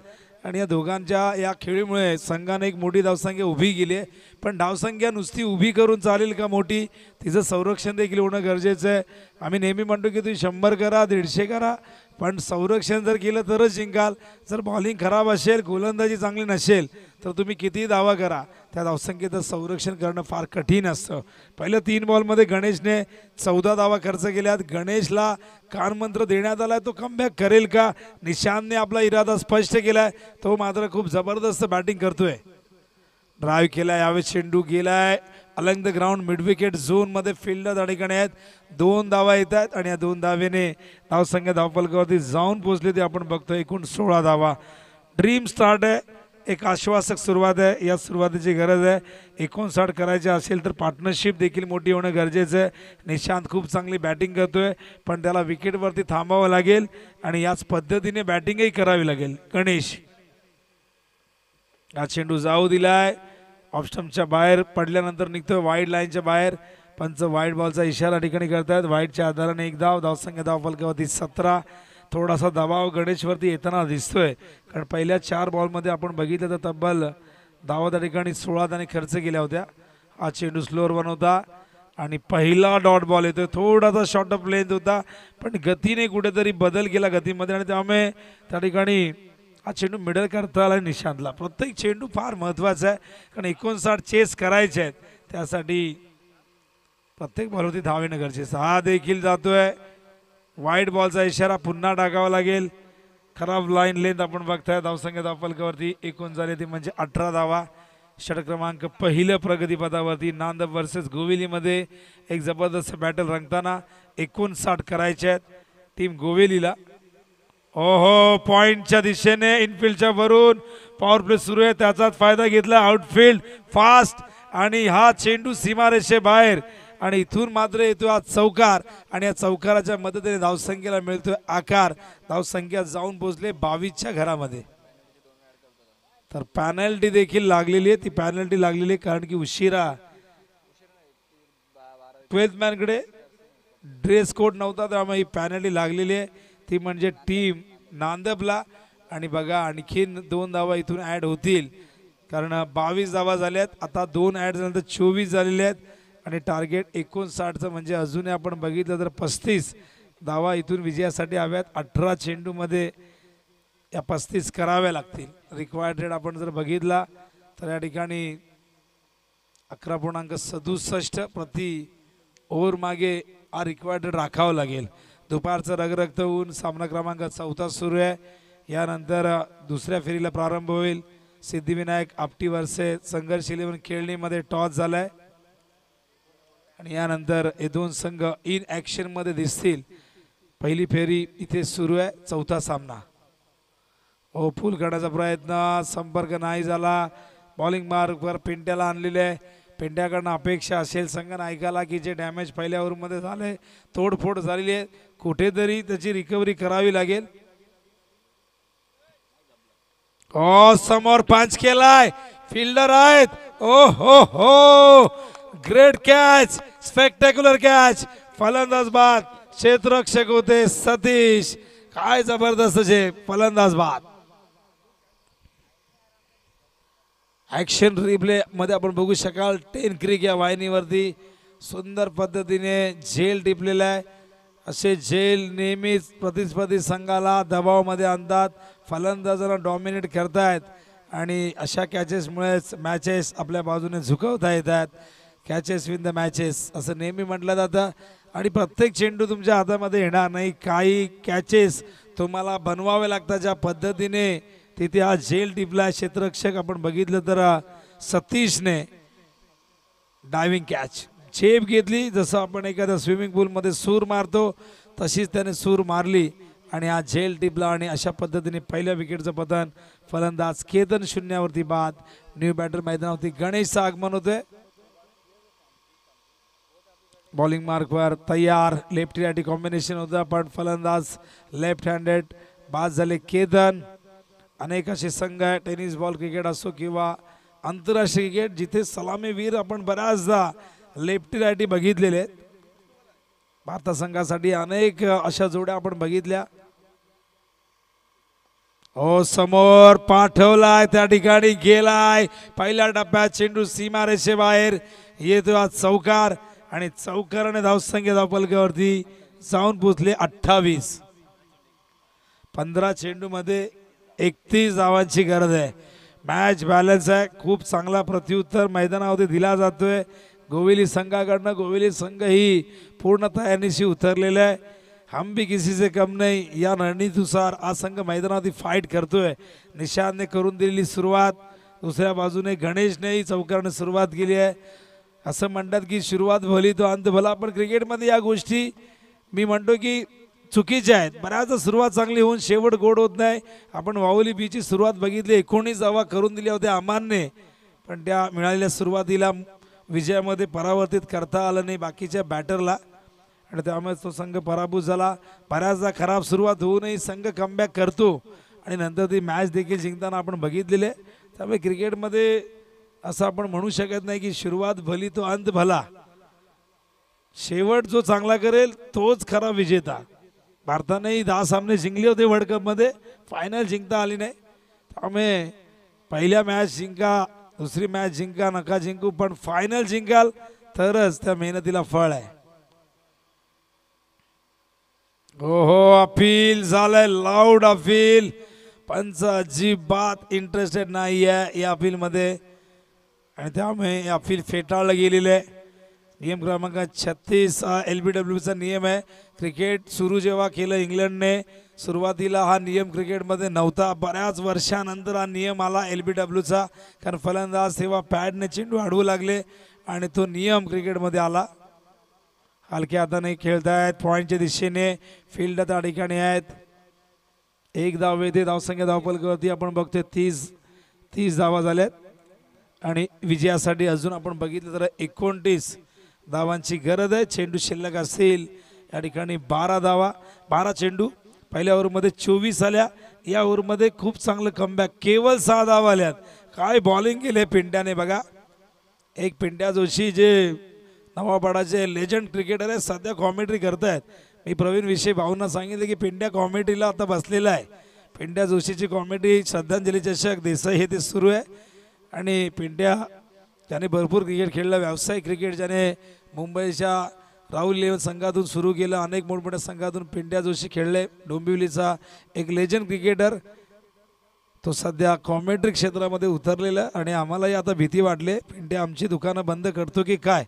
आणि या दोघांच्या या खेळीमुळे संघाने एक मोठी धावसंख्या उभी केली आहे. पण धावसंख्या नुसती उभी करून चालेल का मोठी, तिचं संरक्षण देखील होणं गरजेचं आहे. आम्ही नेहमी म्हणतो की तुम्ही 100 करा, 150 करा, पण संरक्षण जर केलं तरच जिंकाल. जर बॉलिंग खराब असेल, गोलंदाजी चांगली नसेल, तर तुम्ही कितीही धावा करा, त्या धावसंख्येचं संरक्षण करणं फार कठीण असतं. पहिल्या 3 बॉलमध्ये गणेशने 14 धावा खर्च केल्यात. गणेशला कानमंत्र देण्यात आलाय, तो कमबॅक करेल का? निशांतने आपला इरादा स्पष्ट केलाय, तो मात्र खूप जबरदस्त बॅटिंग करतोय. ड्राईव्ह केलाय, यावेळी चेंडू गेलाय Alang the ground, mid wicket zone मध्ये फिल्डर त्या ठिकाणी आहेत. 2 धावा येत आहेत आणि या 2 धावेने धावसंख्या धावपलकावरती जाऊन पोहोचले ते आपण बघतोय. एकूण 16 धावा. ड्रीम स्टार्ट आहे, एक आश्वासक सुरुवात आहे. या सुरुवातीची गरज आहे. 59 करायचे असेल तर पार्टनरशिप देखील मोठी होणं गरजेचं आहे. निशांत खूप चांगली बॅटिंग करतोय, पण त्याला विकेटवरती थांबावं लागेल आणि याच पद्धतीने बॅटिंगही करावी लागेल. गणेश हा चेंडू जाऊ दिलाय, ऑफ स्टंपच्या बाहेर पडल्यानंतर निघतोय वाईड लाईनच्या बाहेर. पंच वाईड बॉलचा इशारा ठिकाणी करतायत. वाईडच्या आधाराने 1 धाव. धावसंख्या धावपलकावरती 17. थोडासा दबाव गणेशवरती येताना दिसतोय, कारण पहिल्या 4 बॉलमध्ये आपण बघितलं तर तब्बल धावा त्या ठिकाणी 16 त्याने खर्च केल्या होत्या. हा चेंडू स्लोअर वन होता आणि पहिला डॉट बॉल येतोय. थोडासा शॉर्ट ऑफ लेंथ होता, पण गतीने कुठेतरी बदल केला गतीमध्ये, आणि त्यामुळे त्या ठिकाणी हा चेंडू मिडल करता आला निशांतला. प्रत्येक चेंडू फार महत्त्वाचा आहे, कारण 59 चेस करायचे आहेत, त्यासाठी प्रत्येक बॉलवरती धाव येणं गरजेचं. हा देखील जातोय, वाईड बॉलचा इशारा पुन्हा टाकावा लागेल. खराब लाईन लेंथ आपण बघताय. धावसंख्या धावपलकावरती एकूण झाली ती म्हणजे 18 धावा. षटक क्रमांक पहिलं प्रगतीपथावरती नांदब वर्सेस गोवेलीमध्ये एक जबरदस्त बॅटल रंगताना. 59 करायचे आहेत टीम गोवेलीला. ओहो, पॉइंटच्या दिशेने इनफिल्डच्या वरून पॉवर प्ले सुरू आहे, त्याचाच फायदा घेतला आउटफील्ड फास्ट, आणि हा चेंडू सीमारेषे बाहेर, आणि इथून मात्र येतो हा चौकार, आणि या चौकाराच्या मदतीने धावसंख्येला मिळतोय आकार. धावसंख्या जाऊन पोहोचले 22च्या घरामध्ये. तर पॅनल्टी देखील लागलेली आहे. ती पॅनल्टी लागलेली आहे कारण की उशिरा 12th मॅनकडे ड्रेस कोड नव्हता, त्यामुळे ही पॅनल्टी लागलेली आहे. ती म्हणजे टीम नांदबला. आणि बघा आणखीन 2 धावा इथून ॲड होतील, कारण 22 धावा झाल्यात. आता 2 ॲड झाल्यानंतर 24 झालेले आहेत, आणि टार्गेट 59चं म्हणजे अजूनही आपण बघितलं तर 35 धावा इथून विजयासाठी हव्यात. 18 चेंडूमध्ये या 35 कराव्या लागतील. रिक्वायर्ड रेट आपण जर बघितला तर या ठिकाणी 11.67 प्रति ओव्हर मागे हा रिक्वायर्ड रेट राखावं लागेल. दुपारचं रगरगत ऊन, सामना क्रमांक 4 सुरू आहे. यानंतर दुसऱ्या फेरीला प्रारंभ होईल. सिद्धिविनायक आपटी वर्सेस संघर्ष 11 खेळणीमध्ये टॉस झालाय, आणि यानंतर हे 2 संघ इन ॲक्शन मध्ये दिसतील. पहिली फेरी इथे सुरू आहे. 4था सामना. ओ, फुल करण्याचा प्रयत्न, संपर्क नाही झाला. बॉलिंग मार्कवर पिंट्याला आणलेले आहे. पिंट्याकडनं अपेक्षा असेल संघानं ऐकायला की जे डॅमेज पहिल्या ओव्हरमध्ये झाले, तोडफोड झालेली आहे, कुठेतरी त्याची रिकव्हरी करावी लागेल. ओ, समोर पंच केलाय, फिल्डर आहेत. ओ हो हो, ग्रेट कॅच, स्पेक्टॅक्युलर कॅच. फलंदाज बाद, क्षेत्ररक्षक होते सतीश. काय जबरदस्त जे फलंदाज बाद. ॲक्शन रिप्ले मध्ये आपण बघू शकाल 10 क्रिक या वाहिनीवरती सुंदर पद्धतीने झेल टिपलेला आहे. असे झेल नेहमीच प्रतिस्पर्धी संघाला दबावामध्ये आणतात, फलंदाजांना डॉमिनेट करतायत, आणि अशा कॅचेसमुळेच मॅचेस आपल्या बाजूने झुकवता येतात. कॅचेस विन द मॅचेस असं नेहमी म्हटलं जातं, आणि प्रत्येक चेंडू तुमच्या हातामध्ये येणार नाही. काही कॅचेस तुम्हाला बनवावे लागतात ज्या पद्धतीने तिथे हा झेल टिपला क्षेत्ररक्षक आपण बघितलं तर सतीशने डायव्हिंग कॅच झेप घेतली, जसं आपण एखाद्या स्विमिंग पूलमध्ये सूर मारतो तशीच त्याने सूर मारली आणि हा झेल टिपला आणि अशा पद्धतीने पहिल्या विकेटचं पतन. फलंदाज केतन शून्यावरती बाद. न्यू बॅटर मैदानावरती गणेशचं आगमन होतंय. बॉलिंग मार्कवर तयार, लेफ्टी रायटी कॉम्बिनेशन होतं पण फलंदाज लेफ्ट हँडेड. बाद झाले केतन. अनेक असे संघ आहे, टेनिस बॉल क्रिकेट असो किंवा आंतरराष्ट्रीय क्रिकेट, जिथे सलामीवीर आपण बऱ्याचदा लेफ्टी रायटी बघितलेले आहेत. भारत संघासाठी अनेक अशा जोड्या आपण बघितल्या. हो समोर पाठवलाय, त्या ठिकाणी गेलाय. पहिल्या टप्प्यात चेंडू सीमारेषे बाहेर येतो. आज चौकार आणि चौकाराने धावसंख्या धावफलकावरती जाऊन पोचले 28. 15 चेंडू मध्ये 31 धावांची गरज आहे. मॅच बॅलन्स आहे. खूप चांगला प्रत्युत्तर मैदानावरती दिला जातोय गोविली संघाकडनं. गोविली संघ ही पूर्ण तयारीशी उतरलेला आहे. हम भी किसी से कम नाही या रणनीतीनुसार हा संघ मैदानावरती फाईट करतोय. निशांतने करून दिलेली सुरुवात, दुसऱ्या बाजूने गणेशनेही चौकाराने सुरुवात केली आहे. असं म्हणतात की सुरुवात भली तो अंत भला, पण क्रिकेटमध्ये या गोष्टी मी म्हणतो की चुकीच्या आहेत. बऱ्याचदा सुरुवात चांगली होऊन शेवट गोड होत नाही. आपण वाहुली बीची सुरुवात बघितली, 19 धावा करून दिल्या होत्या अमानने, पण त्या मिळालेल्या सुरुवातीला विजयामध्ये परावर्तित करता आलं नाही बाकीच्या बॅटरला आणि त्यामुळे तो संघ पराभूत झाला. बऱ्याचदा खराब सुरुवात होऊनही संघ कमबॅक करतो आणि नंतर ती मॅच देखील जिंकताना आपण बघितलेले. त्यामुळे क्रिकेटमध्ये असं आपण म्हणू शकत नाही की सुरुवात भली तो अंत भला. शेवट जो चांगला करेल तोच खरा विजेता. भारतानेही 10 सामने जिंकले होते वर्ल्ड कपमध्ये, फायनल जिंकता आली नाही. त्यामुळे पहिल्या मॅच जिंका, दुसरी मॅच जिंका, नका जिंकू, पण फायनल जिंकाल तरच त्या मेहनतीला फळ आहे. हो अपील झालंय, लाऊड अपील. पंच अजिबात इंटरेस्टेड नाही आहे या अपील मध्ये आणि त्यामुळे अपील फेटाळलं गेलेलं आहे. नियम क्रमांक 36 हा LBWचा नियम आहे. क्रिकेट सुरू जेव्हा केलं इंग्लंडने, सुरुवातीला हा नियम क्रिकेटमध्ये नव्हता. बऱ्याच वर्षानंतर हा नियम आला LBWचा, कारण फलंदाज तेव्हा पॅडने चेंडू अडवू लागले आणि तो नियम क्रिकेटमध्ये आला. हलक्या हाताने खेळतायत पॉईंटच्या दिशेने, फील्ड त्या ठिकाणी आहेत. एक धाव येते. धावसंख्या धावफलकावरती आपण बघतोय 30 धावा झाल्यात आणि विजयासाठी अजून आपण बघितलं तर 29 धावांची गरज आहे. चेंडू शिल्लक असतील या ठिकाणी 12 धावा, 12 चेंडू. पहिल्या ओव्हरमध्ये 24 आल्या. या ओव्हरमध्ये खूप चांगलं कमबॅक, केवळ 6 धावा आल्यात. काय बॉलिंग केले पिंट्याने बघा. एक पिंट्या जोशी जे नवापाडाचे लेजंड क्रिकेटर आहे, सध्या कॉमेंट्री करतायत. मी प्रवीण विषय भाऊंना सांगितलं की पिंट्या कॉमेंट्रीला आता बसलेला आहे. पिंट्या जोशीची कॉमेंट्री श्रद्धांजली चषक देसाई हे ते सुरू आहे आणि पिंट्या त्याने भरपूर क्रिकेट खेळलं. व्यावसायिक क्रिकेट ज्याने मुंबईच्या राहुल लेवन संघातून सुरू केलं, अनेक मोठमोठ्या संघातून पिंट्या जोशी खेळले. डोंबिवलीचा एक लेजंड क्रिकेटर, तो सध्या कॉमेंट्री क्षेत्रामध्ये उतरलेला आणि आम्हालाही आता भीती वाटली, पिंट्या आमची दुकानं बंद करतो की काय.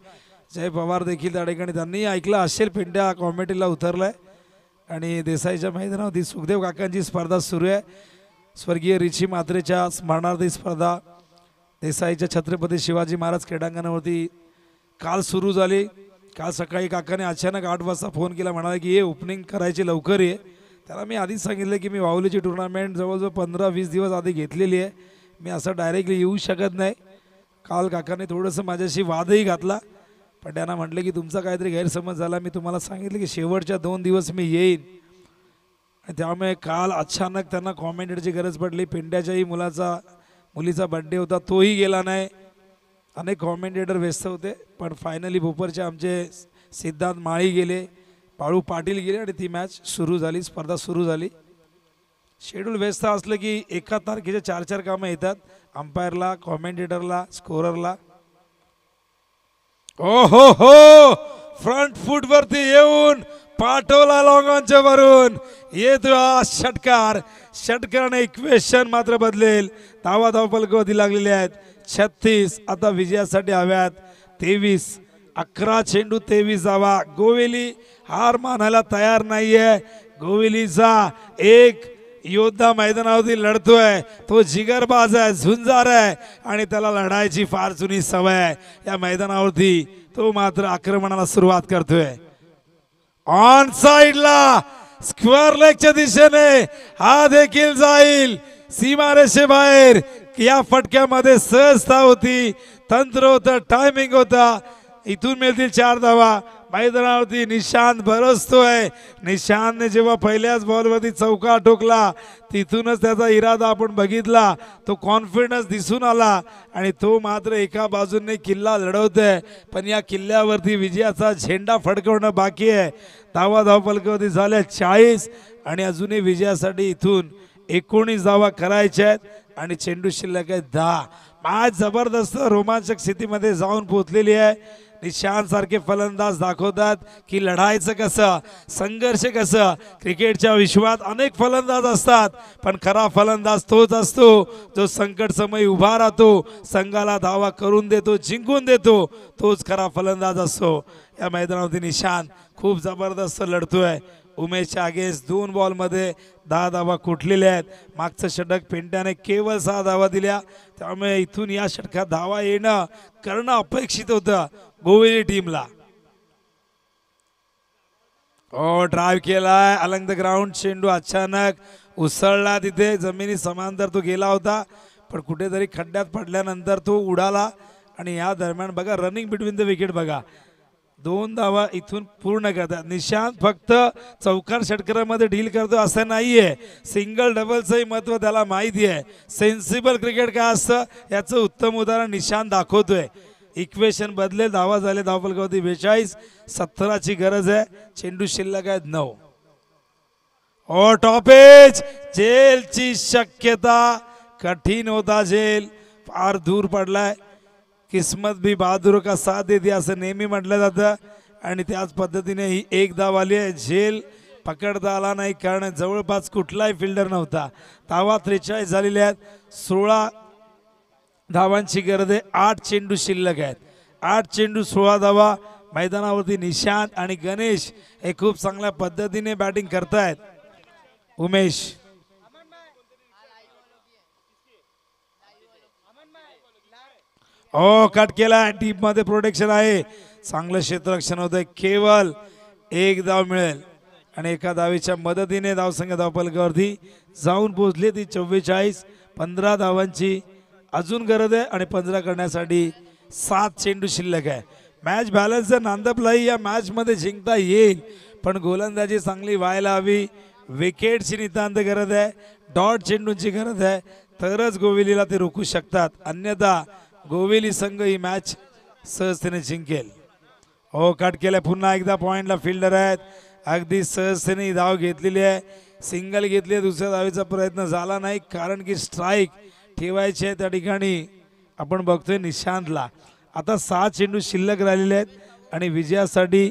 जय पवार देखील त्या ठिकाणी त्यांनी ऐकलं असेल पिंट्या कॉमेंट्रीला उतरलाय. आणि देसाईच्या मैदानावरती सुखदेव काकांची स्पर्धा सुरू आहे. स्वर्गीय रिची म्हात्रेच्या स्मरणार्थ स्पर्धा देसाईच्या छत्रपती शिवाजी महाराज क्रीडांगणावरती काल सुरू झाली. काल सकाळी काकाने अचानक 8 वाजता फोन केला, म्हणाले की हे ओपनिंग करायची लवकर ये. त्याला मी आधीच सांगितलं की मी वाहुलीची टुर्नामेंट जवळजवळ 15-20 दिवस आधी घेतलेली आहे, मी असं डायरेक्टली येऊ शकत नाही. काल काकाने थोडंसं माझ्याशी वादही घातला, पण त्यांना म्हटलं की तुमचा काहीतरी गैरसमज झाला. मी तुम्हाला सांगितलं की शेवटच्या 2 दिवस मी येईन. त्यामुळे काल अचानक त्यांना कॉमेंटेटरची गरज पडली. पिंट्याच्याही मुलीचा बर्थडे होता, तोही गेला नाही. अनेक कॉमेंटेटर व्यस्त होते, पण फायनली भोपरचे आमचे सिद्धांत माळी गेले, पाळू पाटील गेले आणि ती मॅच सुरू झाली, स्पर्धा सुरू झाली. शेड्यूल व्यस्त असलं की एका तारखेच्या 4-4 कामं येतात, अंपायरला, कॉमेंटेटरला, स्कोररला. ओ हो फ्रंट फूट वरती येऊन पाठवला लॉंगॉनच्या वरून येतो हा षटकार. षटकाराने इक्वेशन मात्र बदलेल. धावा धावफलकावरती लागलेले आहेत 36. आता विजयासाठी हव्यात 23. 11 चेंडू 23 धावा. गोवेली हार मानायला तयार नाहीये. गोविलीचा एक योद्धा मैदानावरती लढतोय, तो जिगरबाज आहे, झुंजार आहे आणि त्याला लढायची फार जुनी सवय आहे या मैदानावरती. तो मात्र आक्रमणाला सुरुवात करतोय. ऑन साइडला स्क्वेअर लेगच्या दिशेने हा देखील जाईल सीमारेषेबाहेर. या फटक्यामध्ये सहजता होती, तंत्र होतं, टायमिंग होता. इथून मिळतील 4 धावा. मैदानावरती निशांत बरसतोय. निशांतने जेव्हा पहिल्याच बॉलवरती चौका ठोकला तिथूनच त्याचा इरादा आपण बघितला, तो कॉन्फिडन्स दिसून आला आणि तो मात्र एका बाजूने किल्ला लढवतोय, पण या किल्ल्यावरती विजयाचा झेंडा फडकवणं बाकी आहे. धाव फलकावरती झाल्या 40 आणि अजूनही विजयासाठी इथून 19 धावा करायच्या आहेत आणि चेंडू शिल्लक आहे 10. मॅच जबरदस्त रोमांचक स्थितीमध्ये जाऊन पोहोचलेली आहे. निशांत सारखे फलंदाज दाखवतात की लढायचं कसं, संघर्ष कसं. क्रिकेटच्या विश्वात अनेक फलंदाज असतात, पण खरा फलंदाज तोच असतो जो संकट समय उभा राहतो, संघाला धावा करून देतो, जिंकून देतो. तोच खरा फलंदाज असतो. या मैदानावरती निशांत खूप जबरदस्त लढतोय. उमेशच्या अगेन्स्ट 2 बॉलमध्ये 10 धावा कुठलेल्या आहेत. मागचं षटक पिंट्याने केवळ 6 धावा दिल्या, त्यामुळे इथून या षटकात धावा येणं करणं अपेक्षित होतं गोविली टीमला. ड्राईव्ह केलाय अलंग द ग्राउंड. चेंडू अचानक उसळला, तिथे जमिनी समांतर तो गेला होता, पण कुठेतरी खड्ड्यात पडल्यानंतर तो उडाला आणि या दरम्यान बघा रनिंग बिटवीन द विकेट बघा. 2 धावा इथून पूर्ण करतात. निशांत फक्त चौकार षटकारामध्ये डील करतो असं नाहीये, सिंगल डबलचंही महत्व त्याला माहिती आहे. सेन्सिबल क्रिकेट काय असतं याचं उत्तम उदाहरण निशांत दाखवतोय. इक्वेशन बदलेल. धावा झाले धावफलकावरती 42. 17ची गरज आहे. चेंडू शिल्लक आहेत 9. टॉपेज जेलची शक्यता. कठीण होता झेल, फार दूर पडलाय. किस्मत भी बहादुर का साथ देते असं नेहमी म्हटलं जातं आणि त्याच पद्धतीने ही 1 धाव आली आहे. झेल पकडता आला नाही कारण जवळपास कुठलाही फिल्डर नव्हता. धावा 43 झालेल्या आहेत. 16 धावांची गरज आहे. 8 चेंडू शिल्लक आहेत. 8 चेंडू 16 धावा. मैदानावरती निशांत आणि गणेश हे खूप चांगल्या पद्धतीने बॅटिंग करतायत. उमेश कट केला. टीप मध्ये प्रोटेक्शन आहे, चांगलं क्षेत्ररक्षण होतंय. केवळ 1 धाव मिळेल आणि एका धावेच्या मदतीने धावसंघ धावफलकावरती जाऊन पोहोचले. ती 44. 15 धावांची अजून गरज आहे आणि 15 करण्यासाठी 7 चेंडू शिल्लक आहे. मॅच बॅलन्स नांदपलाही या मॅच मध्ये जिंकता येईल, पण गोलंदाजी चांगली व्हायला हवी. विकेटची नितांत गरज आहे, डॉट चेंडूंची गरज आहे, तरच गोविलीला ते रोखू शकतात. अन्यथा गोविली संघ ही मॅच सहजतेने जिंकेल. कट केलाय. पुन्हा एकदा पॉइंटला फिल्डर आहेत. अगदी सहजतेने धाव घेतलेली आहे. सिंगल घेतली. दुसऱ्या धावेचा प्रयत्न झाला नाही कारण की स्ट्राईक ठेवायची आहे त्या ठिकाणी. आपण बघतोय निशांतला. आता 6 चेंडू शिल्लक राहिलेले आहेत आणि विजयासाठी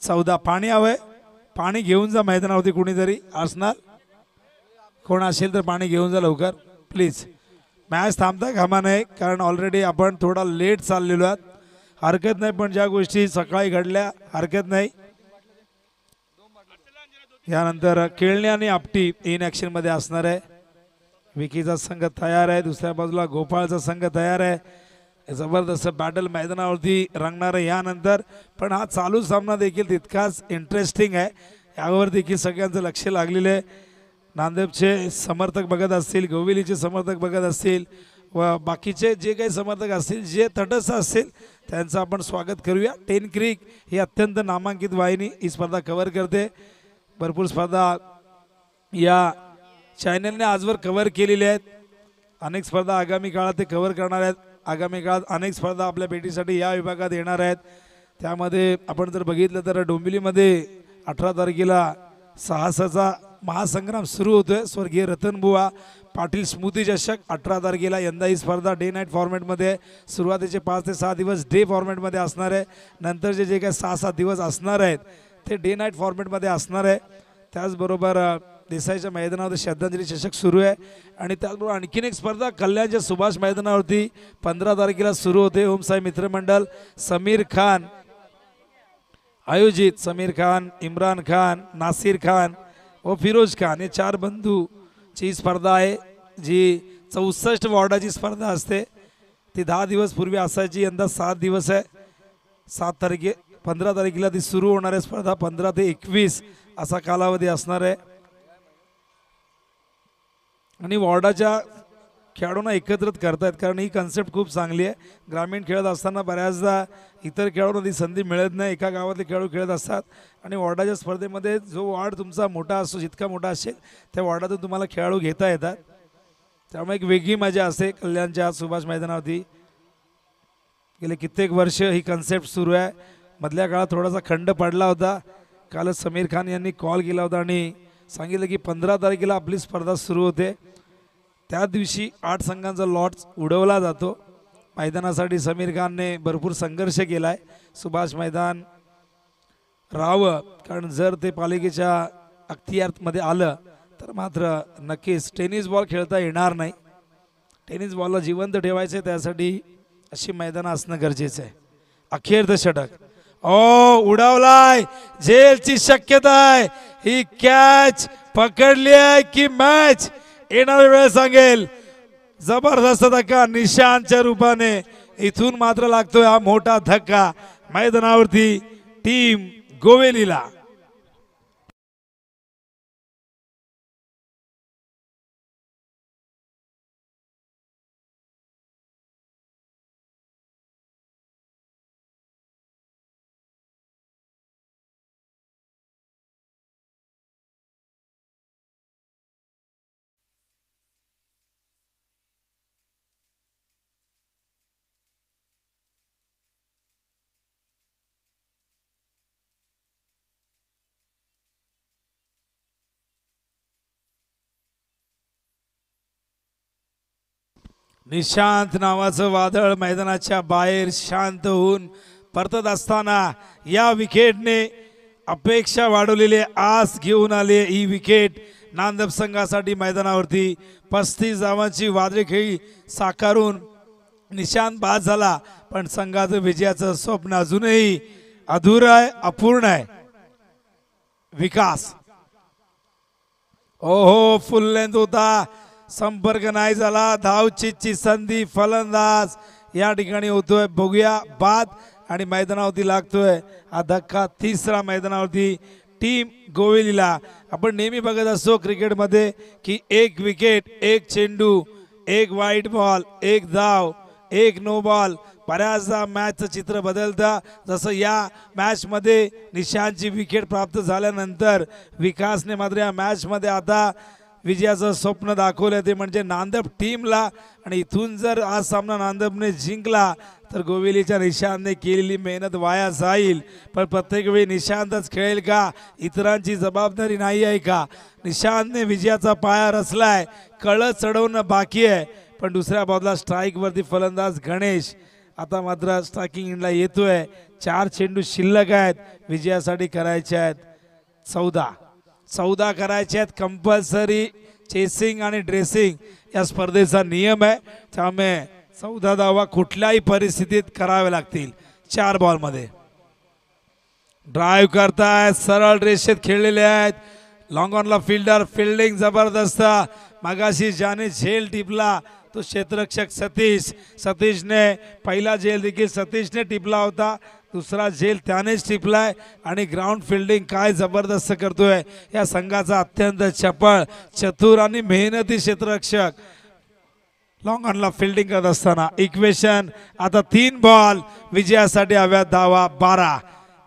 14. पाणी हवंय, पाणी घेऊन जा मैदानावरती. कोणीतरी असणार, कोण असेल तर पाणी घेऊन जा लवकर प्लीज. मॅच थांबता कामा नये कारण ऑलरेडी आपण थोडा लेट चाललेलो आहात. हरकत नाही, पण ज्या गोष्टी सकाळी घडल्या हरकत नाही. यानंतर केळणे आणि आपटी इन ॲक्शन मध्ये असणार आहे. विकीचा संघ तयार आहे. दुसऱ्या बाजूला गोपाळचा संघ तयार आहे. जबरदस्त बॅटल मैदानावरती रंगणार आहे यानंतर. पण हा चालू सामना देखील तितकाच इंटरेस्टिंग आहे. यावर देखील सगळ्यांचं लक्ष लागलेलं आहे. नांदेडचे समर्थक बघत असतील, गोविलीचे समर्थक बघत असतील व बाकीचे जे काही समर्थक असतील, जे तटस्थ असतील, त्यांचं आपण स्वागत करूया. 10 क्रिक ही अत्यंत नामांकित वाहिनी ही स्पर्धा कव्हर करते. भरपूर स्पर्धा या चॅनलने आजवर कव्हर केलेल्या आहेत. अनेक स्पर्धा आगामी काळात ते कव्हर करणार आहेत. आगामी काळात अनेक स्पर्धा आपल्या भेटीसाठी या विभागात येणार आहेत. त्यामध्ये आपण जर बघितलं तर डोंबिवलीमध्ये 18 तारखेला साहसाचा महासंग्राम सुरू होतोय. स्वर्गीय रतनबुवा पाटील स्मृती चषक 18 तारखेला. यंदा ही स्पर्धा डे नाईट फॉर्मॅटमध्ये सुरुवातीचे 5 ते 6 दिवस डे फॉर्मॅटमध्ये असणार आहे. नंतरचे जे काही 6-7 दिवस असणार आहेत ते डे नाईट फॉर्मॅटमध्ये असणार आहे. त्याचबरोबर देसाईच्या मैदानावर श्रद्धांजली चषक सुरू आहे आणि त्याचबरोबर आणखीन एक स्पर्धा कल्याणच्या सुभाष मैदानावरती 15 तारखेला सुरू होते. ओमसाई मित्रमंडळ समीर खान आयोजित समीर खान, इम्रान खान, नासिर खान व फिरोज खान हे 4 बंधूची स्पर्धा आहे, जी 64 वॉर्डाची स्पर्धा असते. ती 10 दिवस पूर्वी असायची, यंदा 7 दिवस आहे. 15 तारखेला ती सुरू होणार आहे स्पर्धा. 15 ते 21 असा कालावधी असणार आहे. आणि वॉर्डाच्या खेळाडूंना एकत्रित करतायत, कारण ही कन्सेप्ट खूप चांगली आहे. ग्रामीण खेळत असताना बऱ्याचदा इतर खेळाडूंना ती संधी मिळत नाही. एका गावातले खेळाडू खेळत असतात आणि वॉर्डाच्या स्पर्धेमध्ये जो वॉर्ड तुमचा मोठा असतो, जितका मोठा असेल त्या वॉर्डातून तुम्हाला खेळाडू घेता येतात. त्यामुळे एक वेगळी मजा असते. कल्याणच्या सुभाष मैदानावरती गेले कित्येक वर्ष ही कन्सेप्ट सुरू आहे. मधल्या काळात थोडासा खंड पडला होता. कालच समीर खान यांनी कॉल केला होता आणि सांगितलं की 15 तारखेला आपली स्पर्धा सुरू होते. त्या दिवशी 8 संघांचा लॉट उडवला जातो. मैदानासाठी समीर खानने भरपूर संघर्ष केला आहे. सुभाष मैदान राहावं, कारण जर ते पालिकेच्या अखत्यारीमध्ये आलं तर मात्र नक्कीच टेनिस बॉल खेळता येणार नाही. टेनिस बॉलला जिवंत ठेवायचं आहे, त्यासाठी अशी मैदानं असणं गरजेचं आहे. अखेरचं षटक उडवलाय, जेलची शक्यता आहे. ही कॅच पकडली आहे की मॅच येणारा वेळ सांगेल. जबरदस्त धक्का निशांतच्या रूपाने इथून मात्र लागतोय हा मोठा धक्का मैदानावरती टीम गोवेलीला. निशांत नावाचं वादळ मैदानाच्या बाहेर शांत होऊन परतत असताना या विकेटने अपेक्षा वाढवलेली आस घेऊन आले. ही विकेट नांदब संघासाठी मैदानावरती 35 धावांची वादळी खेळी साकारून निशांत बाद झाला. पण संघाचं विजयाचं स्वप्न अजूनही अधूर आहे, अपूर्ण आहे. विकास फुल लेंथ होता, संपर्क नाही झाला. धावचीची संधी फलंदाज या ठिकाणी होतोय. बघूया बाद आणि मैदानावरती लागतोय हा धक्का. तिसरा मैदानावरती टीम गोवेलीला. आपण नेहमी बघत असतो क्रिकेटमध्ये की 1 विकेट, 1 चेंडू, 1 वाईट बॉल, 1 धाव, 1 नो बॉल. बऱ्याचदा मॅचचं चित्र बदलतं. जसं या मॅचमध्ये निशांतची विकेट प्राप्त झाल्यानंतर विकासने मात्र या मॅचमध्ये आता विजयाचं स्वप्न दाखवलं, ते म्हणजे नांदब टीमला. आणि इथून जर आज सामना नांदबने जिंकला तर गोवेलीच्या निशांतने केलेली मेहनत वाया जाईल. पण प्रत्येक वेळी निशांतच खेळेल का? इतरांची जबाबदारी नाही आहे का? निशांतने विजयाचा पाया रचलाय, कळस चढवणं बाकी आहे. पण दुसऱ्या बाजूला स्ट्राईकवरती फलंदाज गणेश आता मात्र स्ट्रायकिंग इनला येतोय. 4 चेंडू शिल्लक आहेत, विजयासाठी करायचे आहेत 14 करायचे आहेत. कंपल्सरी चेसिंग आणि ड्रेसिंग या स्पर्धेचा नियम आहे. त्यामुळे 14 धावा कुठल्याही परिस्थितीत करावे लागतील. 4 बॉलमध्ये ड्राईव्ह करतायत, सरळ रेषेत खेळलेले आहेत. लॉंग ऑनला फिल्डर, फिल्डिंग जबरदस्त. मगाशी ज्याने झेल टिपला तो क्षेत्ररक्षक सतीशने पहिला झेल देखील सतीशने टिपला होता, दुसरा झेल त्यानेच टिपलाय. आणि ग्राउंड फिल्डिंग काय जबरदस्त करतोय या संघाचा अत्यंत चपळ, चतुर आणि मेहनती क्षेत्ररक्षक. लॉंग ऑनला फिल्डिंग करत असताना इक्वेशन आता 3 बॉल, विजयासाठी हव्या धावा 12.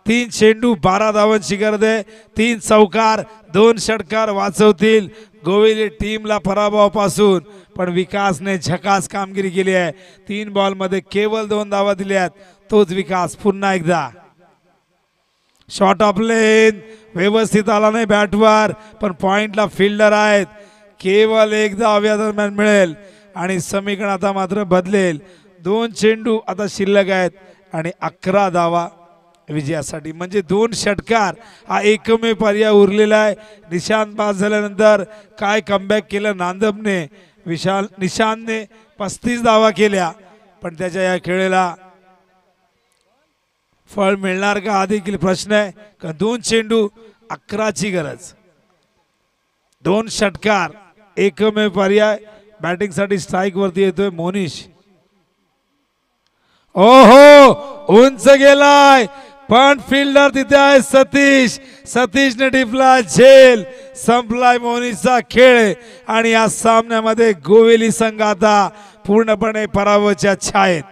3 चेंडू 12 धावांची गरज आहे. 3 चौकार 2 षटकार वाचवतील गोवेली टीमला पराभवापासून. पण विकासने झकास कामगिरी केली आहे. 3 बॉलमध्ये केवळ 2 धावा दिल्यात. तोच विकास पुन्हा एकदा शॉट ऑफ लेन व्यवस्थित आला नाही बॅटवर, पण पॉइंटला फिल्डर आहेत. केवळ 1 धाव या दरम्यान मिळेल आणि समीकरण आता मात्र बदलेल. 2 चेंडू आता शिल्लक आहेत आणि 11 धावा विजयासाठी. म्हणजे 2 षटकार हा एकमेव पर्याय उरलेला आहे. निशांत बाद झाल्यानंतर काय कमबॅक केलं नांदबने. निशांतने 35 धावा केल्या, पण त्याच्या या खेळाला फळ मिळणार का हा देखील प्रश्न आहे. का 2 चेंडू 11ची गरज. 2 षटकार एकमेव पर्याय. बॅटिंग साठी स्ट्राइक वरती येतोय मोनिश. ओहो उंच गेलाय पण फिल्डर तिथे आहे सतीश. सतीशने टिपला झेल. संपलाय मोनिशचा खेळ आणि या सामन्यामध्ये गोवेली संघ आता पूर्णपणे पराभवाच्या छायेत.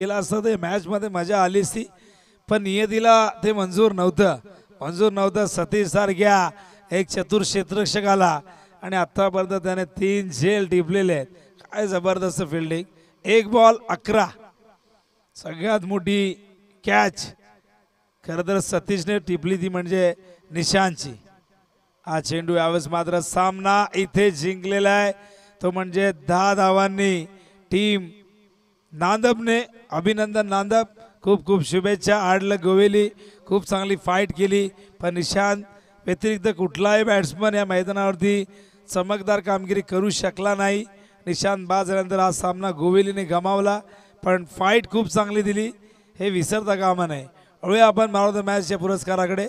केला असता ते मॅच मध्ये मजा आली असती पण नियतीला ते मंजूर नव्हतं. सतीश सारख्या एक चतुर क्षेत्ररक्षकाला आणि आतापर्यंत त्याने 3 झेल टिपलेले आहेत. काय जबरदस्त फिल्डिंग. 1 बॉल 11. सगळ्यात मोठी कॅच खरं तर सतीशने टिपली ती म्हणजे निशांतची. हा चेंडू यावेळेस मात्र सामना इथे जिंकलेला आहे तो म्हणजे 10 धावांनी. टीम नांदबने अभिनंदन नांदब. खूप खूप शुभेच्छा. आडलं गोवेली खूप चांगली फाईट केली पण निशांत व्यतिरिक्त कुठलाही बॅट्समन या मैदानावरती चमकदार कामगिरी करू शकला नाही. निशांत बाद झाल्यानंतर हा सामना गोवेलीने गमावला पण फाईट खूप चांगली दिली हे विसरता कामा नये. वळूया आपण मॅन ऑफ द मॅचच्या पुरस्काराकडे.